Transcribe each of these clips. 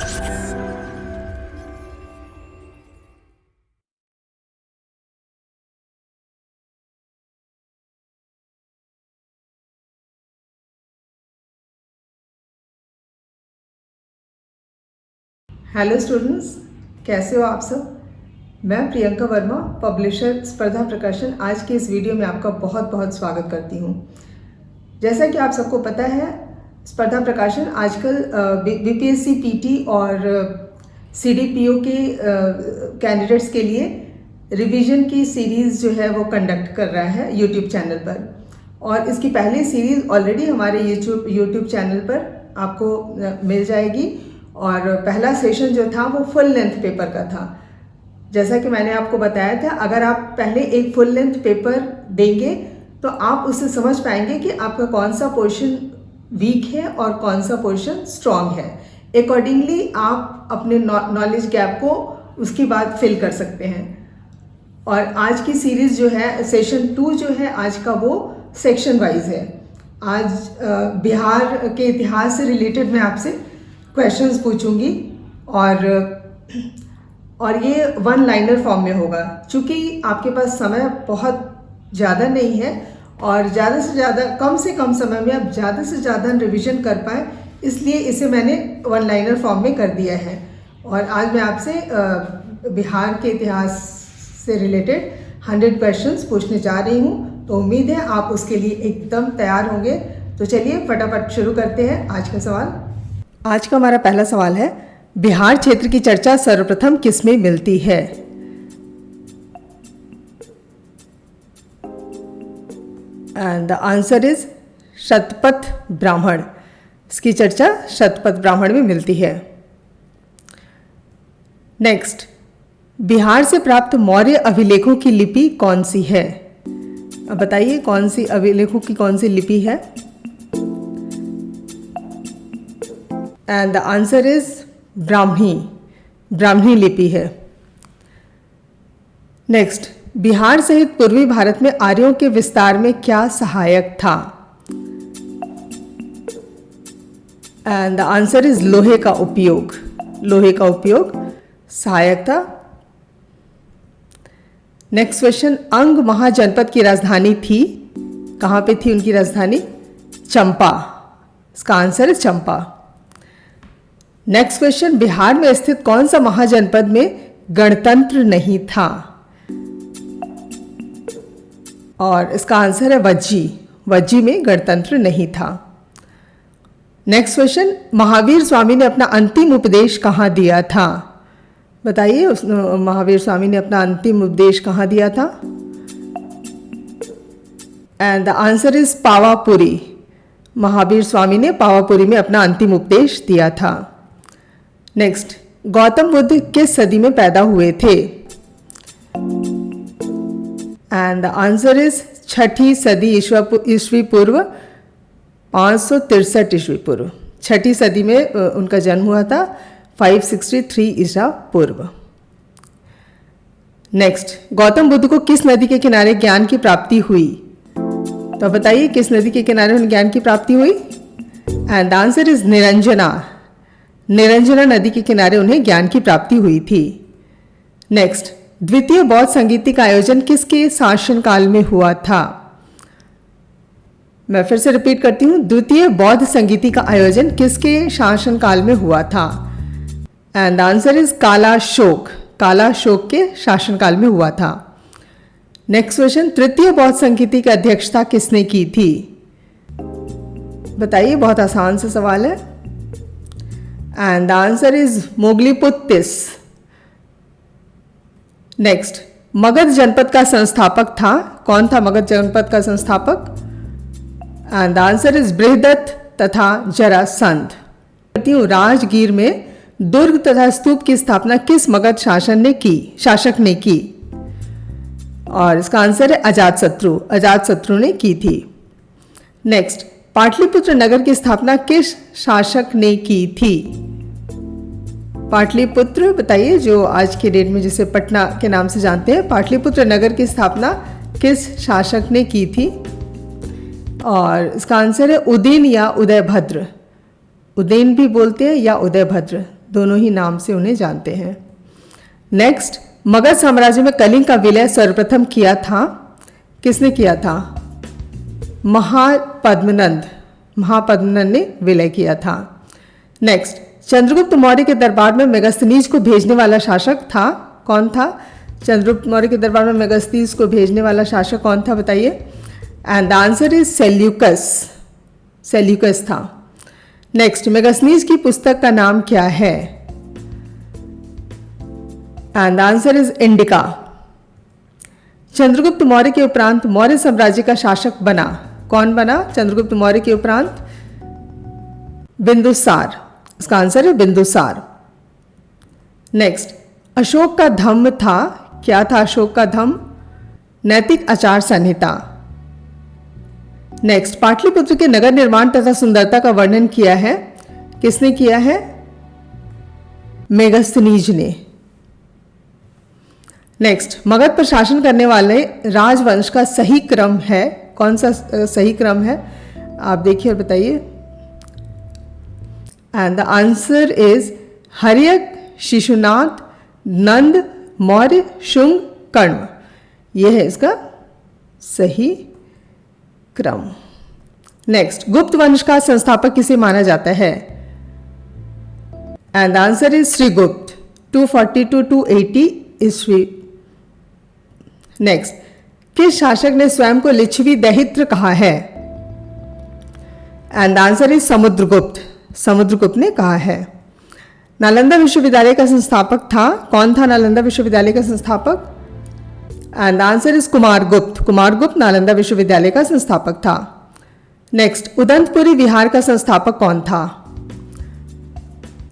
Hello students, कैसे हो आप सब। मैं प्रियंका वर्मा, पब्लिशर स्पर्धा प्रकाशन, आज के इस वीडियो में आपका बहुत बहुत स्वागत करती हूँ। जैसा कि आप सबको पता है, स्पर्धा प्रकाशन आजकल बीपीएससी पीटी और सीडीपीओ के कैंडिडेट्स के लिए रिवीजन की सीरीज़ जो है वो कंडक्ट कर रहा है यूट्यूब चैनल पर। और इसकी पहली सीरीज़ ऑलरेडी हमारे यूट्यूब चैनल पर आपको मिल जाएगी। और पहला सेशन जो था वो फुल लेंथ पेपर का था। जैसा कि मैंने आपको बताया था, अगर आप पहले एक फुल लेंथ पेपर देंगे तो आप उससे समझ पाएंगे कि आपका कौन सा पोर्शन वीक है और कौन सा पोर्शन स्ट्रॉन्ग है। अकॉर्डिंगली आप अपने नॉलेज गैप को उसके बाद फिल कर सकते हैं। और आज की सीरीज़ जो है, सेशन 2 जो है आज का, वो सेक्शन वाइज है। आज बिहार के इतिहास से रिलेटेड मैं आपसे क्वेश्चंस पूछूंगी और ये वन लाइनर फॉर्म में होगा। चूँकि आपके पास समय बहुत ज़्यादा नहीं है और ज़्यादा से ज़्यादा कम से कम समय में आप ज़्यादा से ज़्यादा रिवीजन कर पाएँ, इसलिए इसे मैंने वन लाइनर फॉर्म में कर दिया है। और आज मैं आपसे बिहार के इतिहास से रिलेटेड 100 क्वेश्चंस पूछने जा रही हूँ। तो उम्मीद है आप उसके लिए एकदम तैयार होंगे। तो चलिए फटाफट शुरू करते हैं आज का सवाल। आज का हमारा पहला सवाल है, बिहार क्षेत्र की चर्चा सर्वप्रथम किसमें मिलती है? And the answer is Shatapatha Brahmana. इसकी चर्चा शतपथ ब्राह्मण में मिलती है। नेक्स्ट, बिहार से प्राप्त मौर्य अभिलेखों की लिपि कौन सी है? अब बताइए कौन सी अभिलेखों की कौन सी लिपि है? And the answer is Brahmi लिपि है। नेक्स्ट, बिहार सहित पूर्वी भारत में आर्यों के विस्तार में क्या सहायक था? एंड द आंसर इज लोहे का उपयोग सहायक था। नेक्स्ट क्वेश्चन, अंग महाजनपद की राजधानी थी, कहाँ पे थी उनकी राजधानी? चंपा। इसका आंसर है चंपा। नेक्स्ट क्वेश्चन, बिहार में स्थित कौन सा महाजनपद में गणतंत्र नहीं था? और इसका आंसर है वज्जी में गणतंत्र नहीं था। नेक्स्ट क्वेश्चन, महावीर स्वामी ने अपना अंतिम उपदेश कहाँ दिया था? बताइए महावीर स्वामी ने अपना अंतिम उपदेश कहाँ दिया था? And the answer is Pawapuri. Mahavir Swami ने पावापुरी में अपना अंतिम उपदेश दिया था। नेक्स्ट, गौतम बुद्ध किस सदी में पैदा हुए थे? एंड द आंसर इज 6ठी सदी ईस्वी पूर्व, 563 ईस्वी पूर्व। 6ठी सदी में उनका जन्म हुआ था, 563 ईसा पूर्व। नेक्स्ट, गौतम बुद्ध को किस नदी के किनारे ज्ञान की प्राप्ति हुई? तो बताइए किस नदी के किनारे उन्हें ज्ञान की प्राप्ति हुई? And the answer is Niranjana नदी के किनारे उन्हें ज्ञान की प्राप्ति हुई थी। नेक्स्ट, द्वितीय बौद्ध संगीति का आयोजन किसके शासनकाल में हुआ था? मैं फिर से रिपीट करती हूँ, द्वितीय बौद्ध संगीति का आयोजन किसके शासनकाल में हुआ था? And the answer is Kalashoka के शासनकाल में हुआ था। नेक्स्ट क्वेश्चन, तृतीय बौद्ध संगीति की अध्यक्षता किसने की थी? बताइए, बहुत आसान सा सवाल है। And the answer is Moggaliputtatissa. Next, Magadh जनपद का संस्थापक था, कौन था मगध जनपद का संस्थापक? And the answer is Brihadatta तथा जरासंध। राजगीर में दुर्ग तथा स्तूप की स्थापना किस मगध शासक ने की? और इसका आंसर है अजातशत्रु ने की थी। नेक्स्ट, पाटलिपुत्र नगर की स्थापना किस शासक ने की थी? पाटलिपुत्र, बताइए, जो आज के डेट में जिसे पटना के नाम से जानते हैं, पाटलिपुत्र नगर की स्थापना किस शासक ने की थी? और इसका आंसर है उदयन या उदयभद्र। उदयन भी बोलते हैं या उदयभद्र, दोनों ही नाम से उन्हें जानते हैं। नेक्स्ट, मगध साम्राज्य में कलिंग का विलय सर्वप्रथम किया था, किसने किया था? महापद्मनंद ने विलय किया था। नेक्स्ट, चंद्रगुप्त मौर्य के दरबार में मेगास्थनीज को भेजने वाला शासक था, कौन था? चंद्रगुप्त मौर्य के दरबार में मेगास्थनीज को भेजने वाला शासक कौन था, बताइए? And the answer is Seleucus था। नेक्स्ट, मेगास्थनीज की पुस्तक का नाम क्या है? And the answer is indica. Chandragupta Maurya के उपरांत मौर्य साम्राज्य का शासक बना, कौन बना चंद्रगुप्त मौर्य के उपरांत? बिंदुसार। इसका आंसर है बिंदुसार। नेक्स्ट, अशोक का धम्म था, क्या था अशोक का धम्म? नैतिक आचार संहिता। नेक्स्ट, पाटलिपुत्र के नगर निर्माण तथा सुंदरता का वर्णन किया है, किसने किया है? मेगास्थनीज ने। नेक्स्ट, मगध पर शासन करने वाले राजवंश का सही क्रम है, कौन सा सही क्रम है? आप देखिए और बताइए। And the answer is Haryanka, Shishunath, Nanda, Maurya, Shunga, Karna. यह है इसका सही क्रम। नेक्स्ट, गुप्त वंश का संस्थापक किसे माना जाता है? And the answer is Srigupta. 240 to 280 ईस्वी। नेक्स्ट, किस शासक ने स्वयं को लिच्छवी दैहित्र कहा है? And the answer is Samudragupta. Samudragupta ने कहा है। नालंदा विश्वविद्यालय का संस्थापक था, कौन था नालंदा विश्वविद्यालय का संस्थापक? And the answer is Kumaragupta. Kumaragupta Nalanda विश्वविद्यालय का संस्थापक था। नेक्स्ट, उदंतपुरी विहार का संस्थापक कौन था?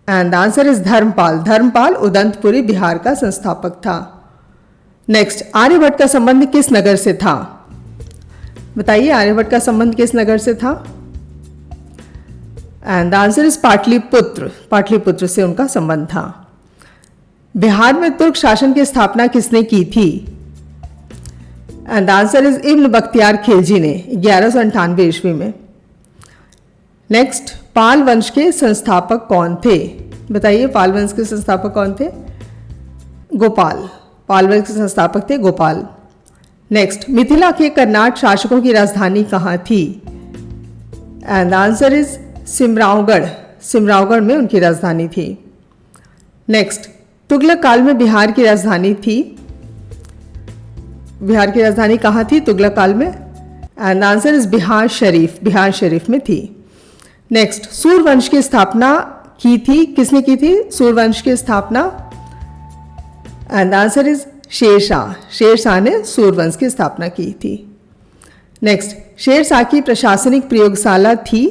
And the answer is Dharmapal. Dharmapal Udantapuri Vihar का संस्थापक था। नेक्स्ट, आर्यभट्ट का संबंध किस नगर से था? बताइए, आर्यभट्ट का संबंध किस नगर से था? And the answer is Pataliputra. Pataliputra से उनका संबंध था। बिहार में तुर्क शासन की स्थापना किसने की थी? एंड द आंसर इज इब्न बख्तियार खिलजी ने 1198 ईस्वी में। नेक्स्ट, पाल वंश के संस्थापक कौन थे? बताइए, पाल वंश के संस्थापक कौन थे? गोपाल। पाल वंश के संस्थापक थे गोपाल। नेक्स्ट, मिथिला के कर्नाट शासकों की राजधानी कहाँ थी? And the answer is Simraongarh. Simraongarh में उनकी राजधानी थी। नेक्स्ट, तुगलक काल में बिहार की राजधानी थी, बिहार की राजधानी कहाँ थी तुगलक काल में? And answer is Bihar Sharif. Bihar Sharif में थी। नेक्स्ट, सूर्यवंश की स्थापना की थी, किसने की थी सूर्यवंश की स्थापना? And answer is Sher Shah. Sher Shah ने सूर्यवंश की स्थापना की थी। नेक्स्ट, शेरशाह की प्रशासनिक प्रयोगशाला थी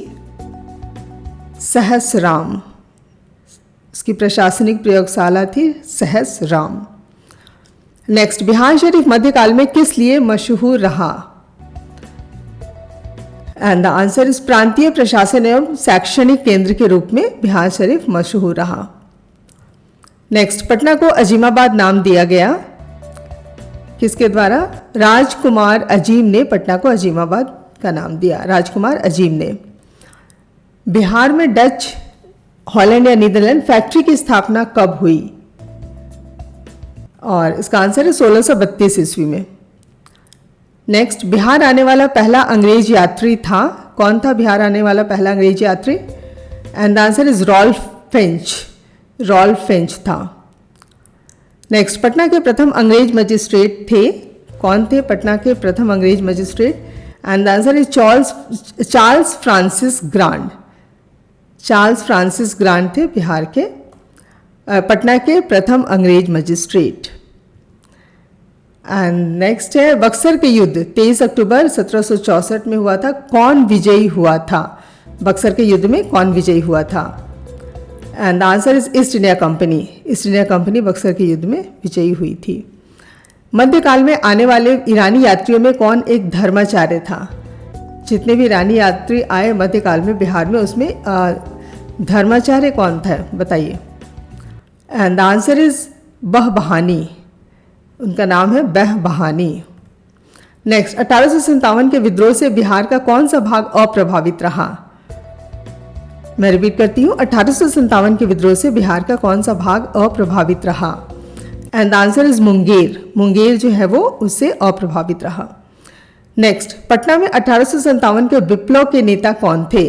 सहसराम। इसकी प्रशासनिक प्रयोगशाला थी सहसराम। नेक्स्ट, बिहार शरीफ मध्यकाल में किस लिए मशहूर रहा? एंड द आंसर इज प्रांतीय प्रशासन एवं शैक्षणिक केंद्र के रूप में बिहार शरीफ मशहूर रहा। नेक्स्ट, पटना को अजीमाबाद नाम दिया गया, किसके द्वारा? राजकुमार अजीम ने पटना को अजीमाबाद का नाम दिया, राजकुमार अजीम ने। बिहार में डच, हॉलैंड या नीदरलैंड फैक्ट्री की स्थापना कब हुई? और इसका आंसर है 1632 ईस्वी में। नेक्स्ट, बिहार आने वाला पहला अंग्रेज यात्री था, कौन था बिहार आने वाला पहला अंग्रेज यात्री? And the answer is Ralph Finch. Ralph Finch था। नेक्स्ट, पटना के प्रथम अंग्रेज मजिस्ट्रेट थे, कौन थे पटना के प्रथम अंग्रेज magistrate? And the answer is Charles Francis grand. Charles Francis grand थे बिहार के पटना के प्रथम अंग्रेज मजिस्ट्रेट। एंड नेक्स्ट है, बक्सर के युद्ध 23 अक्टूबर 1764 में हुआ था, कौन विजयी हुआ था? बक्सर के युद्ध में कौन विजयी हुआ था? And the answer is east India company. East India company Buxar के युद्ध में विजयी हुई थी। मध्यकाल में आने वाले ईरानी यात्रियों में कौन एक धर्माचार्य था? जितने भी ईरानी यात्री आए मध्यकाल में बिहार में, उसमें धर्माचार्य कौन था बताइए? And the answer is Behbahani. उनका नाम है बहबहानी। नेक्स्ट, 1857 के विद्रोह से बिहार का कौन सा भाग अप्रभावित रहा? मैं रिपीट करती हूँ, 1857 के विद्रोह से बिहार का कौन सा भाग अप्रभावित रहा? And the answer is Munger. Munger जो है वो उससे अप्रभावित रहा। नेक्स्ट, पटना में 1857 के विप्लव के नेता कौन थे?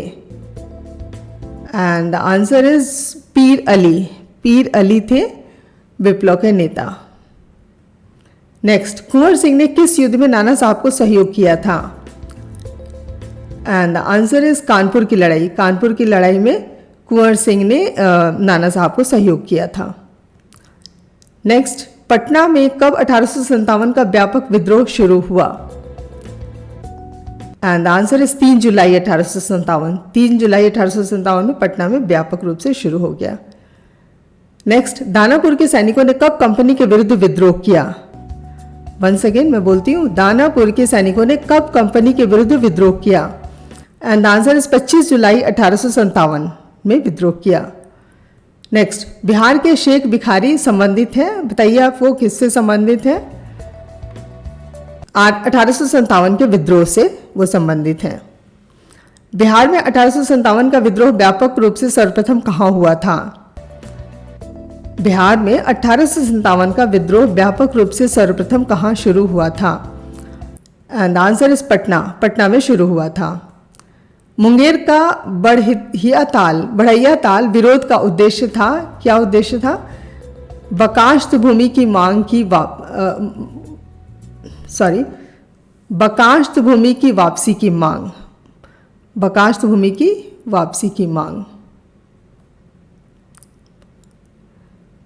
एंड द आंसर इज पीर अली। पीर अली थे विप्लव के नेता। नेक्स्ट, कुंवर सिंह ने किस युद्ध में नाना साहब को सहयोग किया था? And the answer is Kanpur की लड़ाई। कानपुर की लड़ाई में कुंवर सिंह ने नाना साहब को सहयोग किया था। नेक्स्ट, पटना में कब 1857 का व्यापक विद्रोह शुरू हुआ? एंड द आंसर इज 3 जुलाई 1857। 3 जुलाई 1857 में पटना में व्यापक रूप से शुरू हो गया। नेक्स्ट, दानापुर के सैनिकों ने कब कंपनी के विरुद्ध विद्रोह किया? वंस अगेन मैं बोलती हूँ, दानापुर के सैनिकों ने कब कंपनी के विरुद्ध विद्रोह किया? एंड द आंसर इज 25 जुलाई 1857 में विद्रोह किया। नेक्स्ट, बिहार के शेख भिखारी संबंधित हैं, बताइए आप वो किससे संबंधित है? 1857 के विद्रोह से वो संबंधित हैं। बिहार में 1857 का विद्रोह व्यापक रूप से सर्वप्रथम कहाँ हुआ था? बिहार में 1857 का विद्रोह व्यापक रूप से सर्वप्रथम कहाँ शुरू हुआ था? And answer is Patna. Patna में शुरू हुआ था। मुंगेर का बढ़ैया ताल विरोध का उद्देश्य था, क्या उद्देश्य था? बकाश्त भूमि की मांग की बकाश्त भूमि की वापसी की मांग। बकाश्त भूमि की वापसी की मांग।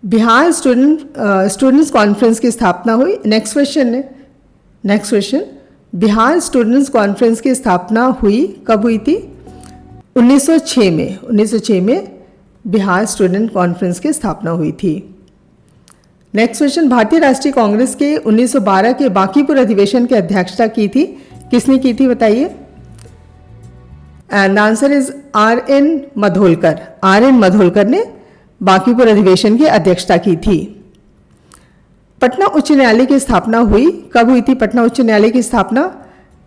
बिहार स्टूडेंट्स कॉन्फ्रेंस की स्थापना हुई। Next question, Bihar students conference की स्थापना हुई कब हुई थी? 1906 में। 1906 में बिहार स्टूडेंट कॉन्फ्रेंस की स्थापना हुई थी। नेक्स्ट क्वेश्चन, भारतीय राष्ट्रीय कांग्रेस के 1912 के बांकीपुर अधिवेशन की अध्यक्षता की थी, किसने की थी बताइए? And answer is R.N. Madholkar. R.N. Madholkar ने बांकीपुर अधिवेशन की अध्यक्षता की थी। पटना उच्च न्यायालय की स्थापना हुई कब हुई थी? पटना उच्च न्यायालय की स्थापना,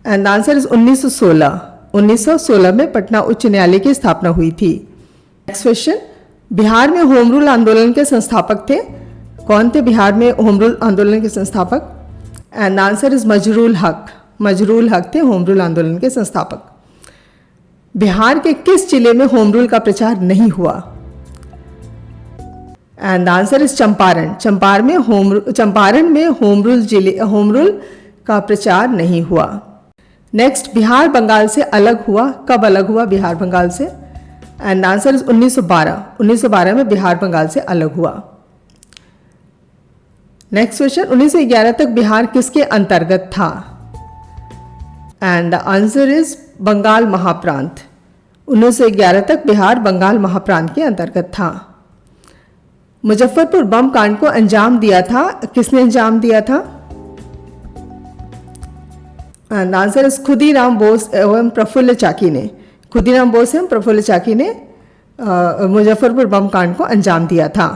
एंड आंसर इज 1916। 1916 में पटना उच्च न्यायालय की स्थापना हुई थी। नेक्स्ट क्वेश्चन, बिहार में होम रूल आंदोलन के संस्थापक थे, कौन थे बिहार में होम रूल आंदोलन के संस्थापक? एंड आंसर इज मजरूल हक। मजरूल हक थे होम रूल आंदोलन के संस्थापक। बिहार के किस जिले में होम रूल का प्रचार नहीं हुआ? And answer is Champaran. Champaran में होम रूल का प्रचार नहीं हुआ। नेक्स्ट, बिहार बंगाल से अलग हुआ, कब अलग हुआ बिहार बंगाल से? And answer is 1912। 1912 में बिहार बंगाल से अलग हुआ। नेक्स्ट क्वेश्चन, 1911 तक बिहार किसके अंतर्गत था? एंड आंसर इज बंगाल महाप्रांत। 1911 तक बिहार बंगाल महाप्रांत के अंतर्गत था। मुजफ्फरपुर बम कांड को अंजाम दिया था, किसने अंजाम दिया था? And answer is Khudiram Bose एवं प्रफुल्ल चाकी ने। खुदीराम बोस एवं प्रफुल्ल चाकी ने मुजफ्फरपुर बम कांड को अंजाम दिया था।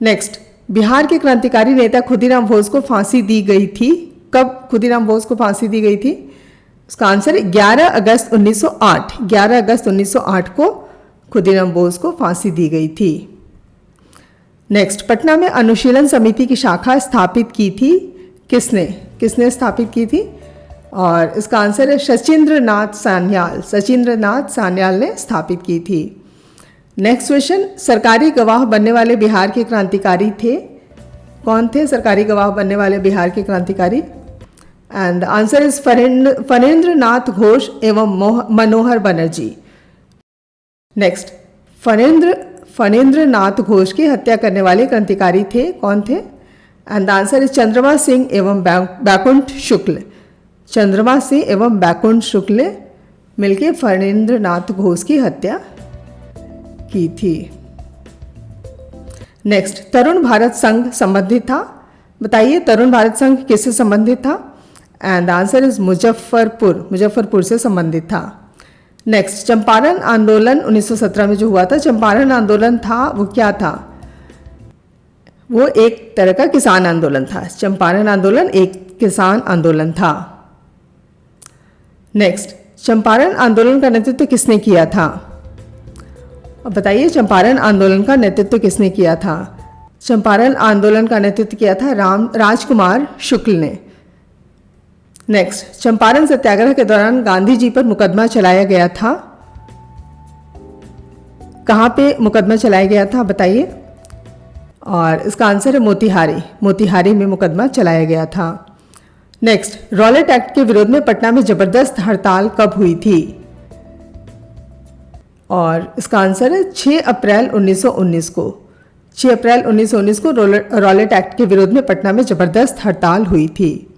नेक्स्ट, बिहार के क्रांतिकारी नेता खुदीराम बोस को फांसी दी गई थी, कब खुदीराम बोस को फांसी दी गई थी? उसका आंसर 11 अगस्त 1908। 11 अगस्त 1908 को खुदीराम बोस को फांसी दी गई थी। नेक्स्ट, पटना में अनुशीलन समिति की शाखा स्थापित की थी, किसने स्थापित की थी? और इसका आंसर है सचिंद्र नाथ सान्याल। सचिंद्र नाथ सान्याल ने स्थापित की थी। नेक्स्ट क्वेश्चन, सरकारी गवाह बनने वाले बिहार के क्रांतिकारी थे, कौन थे सरकारी गवाह बनने वाले बिहार के क्रांतिकारी? एंड आंसर इज फणेंद्र नाथ घोष एवं मनोहर बनर्जी। नेक्स्ट, फणेंद्र नाथ घोष की हत्या करने वाले क्रांतिकारी थे, कौन थे? एंड आंसर इज चंद्रमा सिंह एवं बैकुंठ शुक्ल। चंद्रमा सिंह एवं बैकुंठ शुक्ल ने मिलकर फणेंद्र नाथ घोष की हत्या की थी। नेक्स्ट, तरुण भारत संघ संबंधित था, बताइए तरुण भारत संघ किससे संबंधित था? एंड आंसर इज मुजफ्फरपुर से संबंधित था। नेक्स्ट, चंपारण आंदोलन 1917 में जो हुआ था, चंपारण आंदोलन था वो क्या था? वो एक तरह का किसान आंदोलन था। चंपारण आंदोलन एक किसान आंदोलन था। नेक्स्ट, चंपारण आंदोलन का नेतृत्व किसने किया था? अब बताइए चंपारण आंदोलन का नेतृत्व किसने किया था? चंपारण आंदोलन का नेतृत्व किया था राजकुमार शुक्ल ने। नेक्स्ट, चंपारण सत्याग्रह के दौरान गांधी जी पर मुकदमा चलाया गया था। कहाँ पे मुकदमा चलाया गया था बताइए? और इसका आंसर है मोतिहारी। मोतिहारी में मुकदमा चलाया गया था। नेक्स्ट, रॉलेट एक्ट के विरोध में पटना में जबरदस्त हड़ताल कब हुई थी? और इसका आंसर है 6 अप्रैल 1919 को। 6 अप्रैल 1919 को रॉलेट एक्ट के विरोध में पटना में जबरदस्त हड़ताल हुई थी।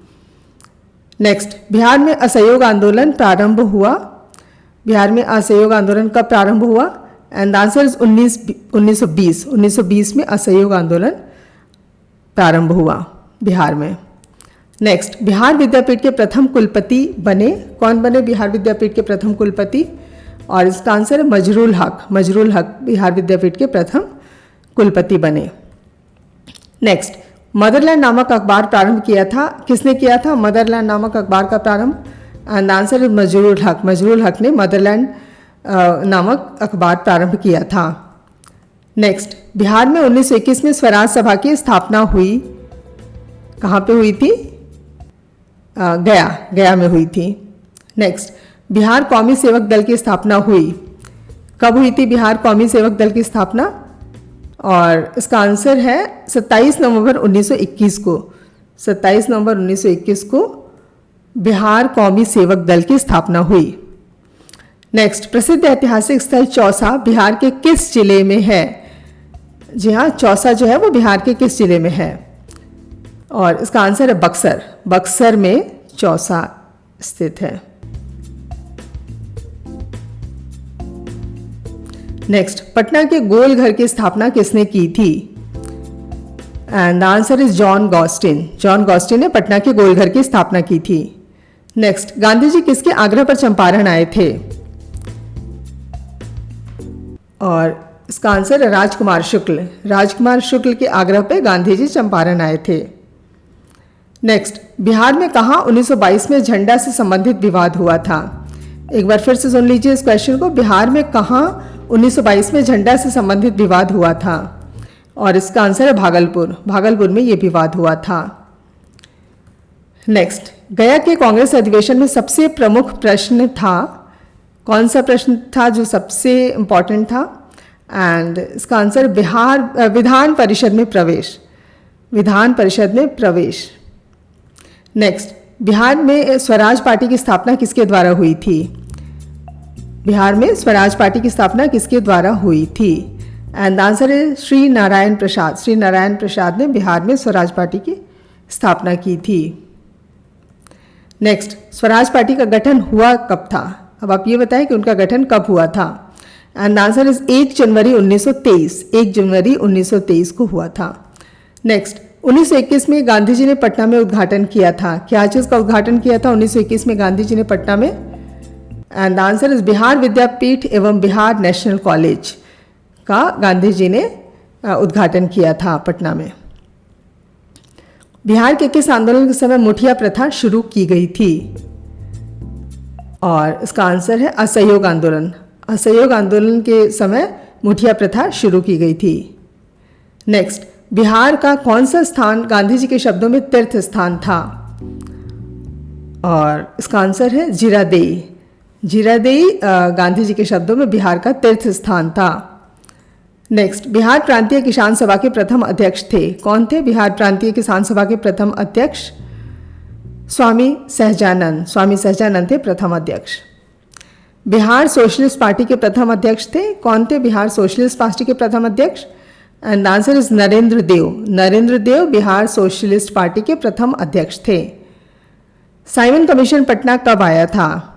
नेक्स्ट, बिहार में असहयोग आंदोलन प्रारंभ हुआ। बिहार में असहयोग आंदोलन कब प्रारंभ हुआ? And answer is 1920। 1920 में असहयोग आंदोलन प्रारंभ हुआ बिहार में। नेक्स्ट, बिहार विद्यापीठ के प्रथम कुलपति बने। कौन बने बिहार विद्यापीठ के प्रथम कुलपति? और इसका आंसर है मजरूल हक। मजरूल हक बिहार विद्यापीठ के प्रथम कुलपति बने। नेक्स्ट, मदरलैंड नामक अखबार प्रारंभ किया था। किसने किया था मदरलैंड नामक अखबार का प्रारंभ? एंड आंसर इज मजरूल हक। मजरूल हक ने मदरलैंड नामक अखबार प्रारंभ किया था। नेक्स्ट, बिहार में 1921 में स्वराज सभा की स्थापना हुई। कहाँ पे हुई थी? गया में हुई थी। नेक्स्ट, बिहार कौमी सेवक दल की स्थापना हुई। कब हुई थी बिहार कौमी सेवक दल की स्थापना? और इसका आंसर है 27 नवंबर 1921 को। 27 नवंबर 1921 को बिहार कौमी सेवक दल की स्थापना हुई। नेक्स्ट, प्रसिद्ध ऐतिहासिक स्थल चौसा बिहार के किस जिले में है? जी हाँ, चौसा जो है वो बिहार के किस जिले में है? और इसका आंसर है बक्सर। बक्सर में चौसा स्थित है। नेक्स्ट, पटना के गोल घर की स्थापना किसने की थी? And answer is John Garstin. John Garstin ने पटना के गोल घर की स्थापना की थी। नेक्स्ट, गांधी जी किसके आग्रह पर चंपारण आए थे? और इसका आंसर है राजकुमार शुक्ल। राजकुमार शुक्ल के आग्रह पर गांधी जी चंपारण आए थे। नेक्स्ट, बिहार में कहाँ 1922 में झंडा से संबंधित विवाद हुआ था? एक बार फिर से सुन लीजिए इस क्वेश्चन को। बिहार में कहाँ 1922 में झंडा से संबंधित विवाद हुआ था? और इसका आंसर है भागलपुर। भागलपुर में यह विवाद हुआ था। नेक्स्ट, गया के कांग्रेस अधिवेशन में सबसे प्रमुख प्रश्न था। कौन सा प्रश्न था जो सबसे इंपॉर्टेंट था? एंड इसका आंसर बिहार विधान परिषद में प्रवेश। विधान परिषद में प्रवेश। नेक्स्ट, बिहार में स्वराज पार्टी की स्थापना किसके द्वारा हुई थी? बिहार में स्वराज पार्टी की स्थापना किसके द्वारा हुई थी? एंड आंसर है श्री नारायण प्रसाद। श्री नारायण प्रसाद ने बिहार में स्वराज पार्टी की स्थापना की थी। नेक्स्ट, स्वराज पार्टी का गठन हुआ कब था? अब आप ये बताएं कि उनका गठन कब हुआ था? एंड आंसर इज 1 जनवरी 1923। 1 जनवरी 1923 को हुआ था। नेक्स्ट, 1921 में गांधी जी ने पटना में उद्घाटन किया था। क्या चीज़ का उद्घाटन किया था 1921 में गांधी जी ने पटना में? एंड आंसर इज बिहार विद्यापीठ एवं बिहार नेशनल कॉलेज का गांधी जी ने उद्घाटन किया था पटना में। बिहार के किस आंदोलन के समय मुठिया प्रथा शुरू की गई थी? और इसका आंसर है असहयोग आंदोलन। असहयोग आंदोलन के समय मुठिया प्रथा शुरू की गई थी। नेक्स्ट, बिहार का कौन सा स्थान गांधी जी के शब्दों में तीर्थ स्थान था? और इसका आंसर है जीरादेई। जीरादेई गांधी जी के शब्दों में बिहार का तीर्थ स्थान था। नेक्स्ट, बिहार प्रांतीय किसान सभा के प्रथम अध्यक्ष थे। कौन थे बिहार प्रांतीय किसान सभा के प्रथम अध्यक्ष? स्वामी सहजानंद। स्वामी सहजानंद थे प्रथम अध्यक्ष। बिहार सोशलिस्ट पार्टी के प्रथम अध्यक्ष थे। कौन थे बिहार सोशलिस्ट पार्टी के प्रथम अध्यक्ष? And answer is Narendra Dev. Narendra Dev Bihar socialist party के प्रथम अध्यक्ष थे। साइमन कमीशन पटना कब आया था?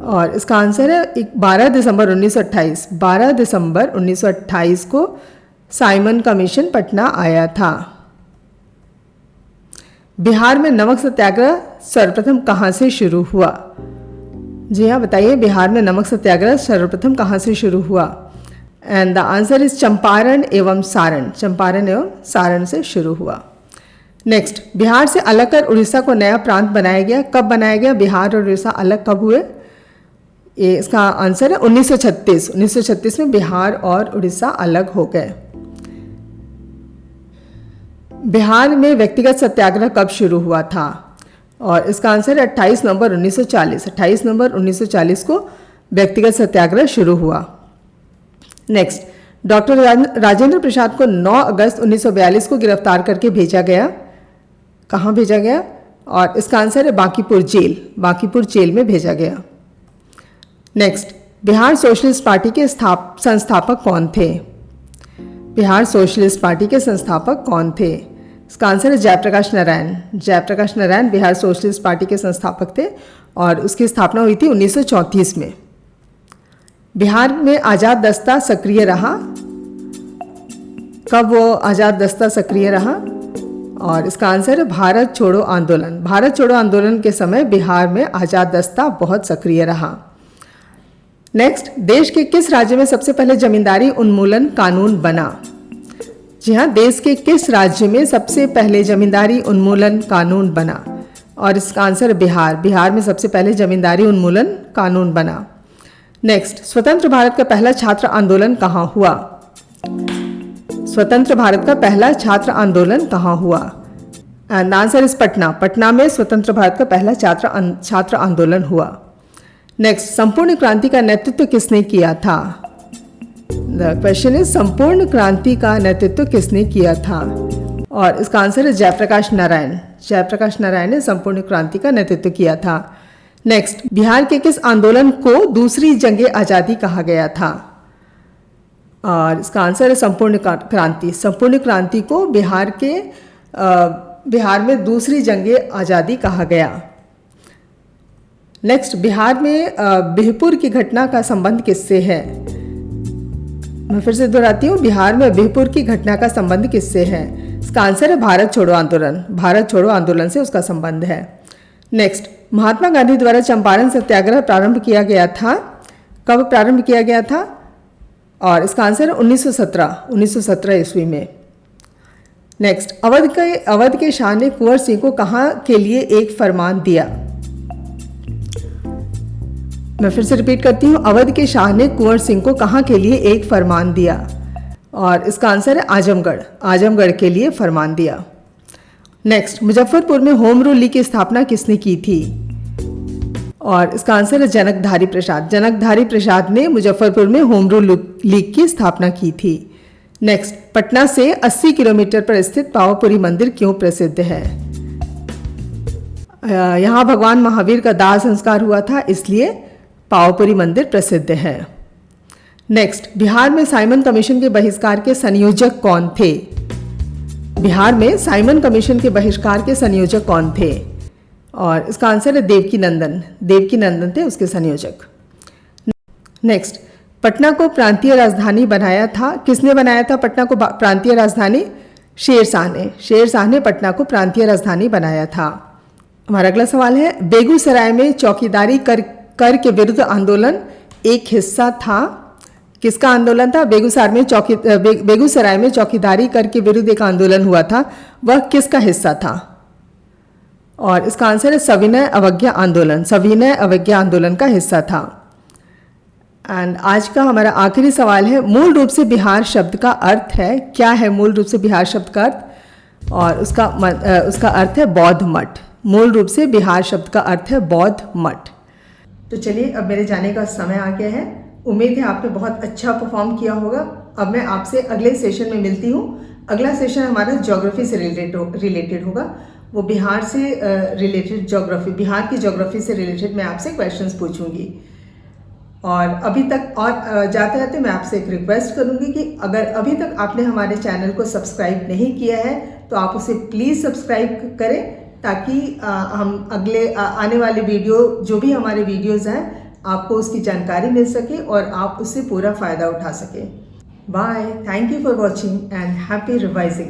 और इसका आंसर है 12 दिसंबर 1928। 12 दिसंबर 1928 को साइमन कमीशन पटना आया था। बिहार में नमक सत्याग्रह सर्वप्रथम कहाँ से शुरू हुआ? जी हाँ, बताइए बिहार में नमक सत्याग्रह सर्वप्रथम कहाँ से शुरू हुआ? And the answer is Champaran एवं सारण। चंपारण एवं सारण से शुरू हुआ। नेक्स्ट, बिहार से अलग कर उड़ीसा को नया प्रांत बनाया गया। कब बनाया गया? बिहार और उड़ीसा अलग कब हुए? ये इसका आंसर है 1936। 1936 में बिहार और उड़ीसा अलग हो गए। बिहार में व्यक्तिगत सत्याग्रह कब शुरू हुआ था? और इसका आंसर है 28 नवंबर 1940। 28 नवंबर 1940 को व्यक्तिगत सत्याग्रह शुरू हुआ। नेक्स्ट, डॉक्टर राजेंद्र प्रसाद को 9 अगस्त 1942 को गिरफ्तार करके भेजा गया। कहाँ भेजा गया? और इसका आंसर है बांकीपुर जेल। बांकीपुर जेल में भेजा गया। नेक्स्ट, बिहार सोशलिस्ट पार्टी के संस्थापक कौन थे? बिहार सोशलिस्ट पार्टी के संस्थापक कौन थे? इसका आंसर है जयप्रकाश नारायण। जयप्रकाश नारायण बिहार सोशलिस्ट पार्टी के संस्थापक थे और उसकी स्थापना हुई थी 1934 में। बिहार में आज़ाद दस्ता सक्रिय रहा। कब वो आज़ाद दस्ता सक्रिय रहा? और इसका आंसर है भारत छोड़ो आंदोलन। भारत छोड़ो आंदोलन के समय बिहार में आज़ाद दस्ता बहुत सक्रिय रहा। नेक्स्ट, देश के किस राज्य में सबसे पहले जमींदारी उन्मूलन कानून बना? जी हाँ, देश के किस राज्य में सबसे पहले जमींदारी उन्मूलन कानून बना? और इसका आंसर बिहार। बिहार में सबसे पहले जमींदारी उन्मूलन कानून बना। नेक्स्ट, स्वतंत्र भारत का पहला छात्र आंदोलन कहाँ हुआ? स्वतंत्र भारत का पहला छात्र आंदोलन कहाँ हुआ? And answer is Patna. Patna में स्वतंत्र भारत का पहला छात्र आंदोलन हुआ। नेक्स्ट, संपूर्ण क्रांति का नेतृत्व किसने किया था? द क्वेश्चन इज संपूर्ण क्रांति का नेतृत्व किसने किया था? और इसका आंसर है जयप्रकाश नारायण। जयप्रकाश नारायण ने संपूर्ण क्रांति का नेतृत्व किया था। नेक्स्ट, बिहार के किस आंदोलन को दूसरी जंगे आज़ादी कहा गया था? और इसका आंसर है संपूर्ण क्रांति। संपूर्ण क्रांति को बिहार में दूसरी जंगे आज़ादी कहा गया। नेक्स्ट, बिहार में बिहपुर की घटना का संबंध किससे है? मैं फिर से दोहराती हूँ, बिहार में बिहपुर की घटना का संबंध किससे है? इसका आंसर है भारत छोड़ो आंदोलन। भारत छोड़ो आंदोलन से उसका संबंध है। नेक्स्ट, महात्मा गांधी द्वारा चंपारण सत्याग्रह प्रारंभ किया गया था। कब प्रारंभ किया गया था? और इसका आंसर है 1917 ईस्वी में। नेक्स्ट, अवध के शाह ने कुंवर सिंह को कहाँ के लिए एक फरमान दिया? मैं फिर से रिपीट करती हूँ, अवध के शाह ने कुंवर सिंह को कहाँ के लिए एक फरमान दिया? और इसका आंसर है आजमगढ़। आजमगढ़ के लिए फरमान दिया। नेक्स्ट, मुजफ्फरपुर में होम रूल लीग की स्थापना किसने की थी? और इसका आंसर है जनकधारी प्रसाद। जनकधारी प्रसाद ने मुजफ्फरपुर में होम रूल लीग की स्थापना की थी। नेक्स्ट, पटना से 80 किलोमीटर पर स्थित पावापुरी मंदिर क्यों प्रसिद्ध है? यहाँ भगवान महावीर का दाह संस्कार हुआ था, इसलिए पावापुरी मंदिर प्रसिद्ध है। नेक्स्ट, बिहार में साइमन कमीशन के बहिष्कार के संयोजक कौन थे? बिहार में साइमन कमीशन के बहिष्कार के संयोजक कौन थे? और इसका आंसर है देवकी नंदन। देवकी नंदन थे उसके संयोजक। नेक्स्ट, पटना को प्रांतीय राजधानी बनाया था। किसने बनाया था पटना को प्रांतीय राजधानी? शेरशाह ने। शेरशाह ने पटना को प्रांतीय राजधानी बनाया था। हमारा अगला सवाल है, बेगूसराय में चौकीदारी कर के विरुद्ध आंदोलन एक हिस्सा था। किसका आंदोलन था? बेगूसराय में चौकीदारी कर के विरुद्ध एक आंदोलन हुआ था। वह किसका हिस्सा था? और इसका आंसर है सविनय अवज्ञा आंदोलन। सविनय अवज्ञा आंदोलन का हिस्सा था। एंड आज का हमारा आखिरी सवाल है, मूल रूप से बिहार शब्द का अर्थ है? क्या है मूल रूप से बिहार शब्द का अर्थ? और उसका अर्थ है बौद्ध मठ। मूल रूप से बिहार शब्द का अर्थ है बौद्ध मठ। तो चलिए, अब मेरे जाने का समय आ गया है। उम्मीद है आपने बहुत अच्छा परफॉर्म किया होगा। अब मैं आपसे अगले सेशन में मिलती हूँ। अगला सेशन हमारा ज्योग्राफी से रिलेटेड होगा। वो बिहार से रिलेटेड ज्योग्राफी, बिहार की ज्योग्राफी से रिलेटेड मैं आपसे क्वेश्चंस पूछूंगी। और अभी तक जाते जाते मैं आपसे एक रिक्वेस्ट करूंगी कि अगर अभी तक आपने हमारे चैनल को सब्सक्राइब नहीं किया है तो आप उसे प्लीज़ सब्सक्राइब करें, ताकि हम अगले आने वाले वीडियो, जो भी हमारे वीडियोज़ हैं, आपको उसकी जानकारी मिल सके और आप उससे पूरा फ़ायदा उठा सकें। Bye, thank you for watching and happy revising.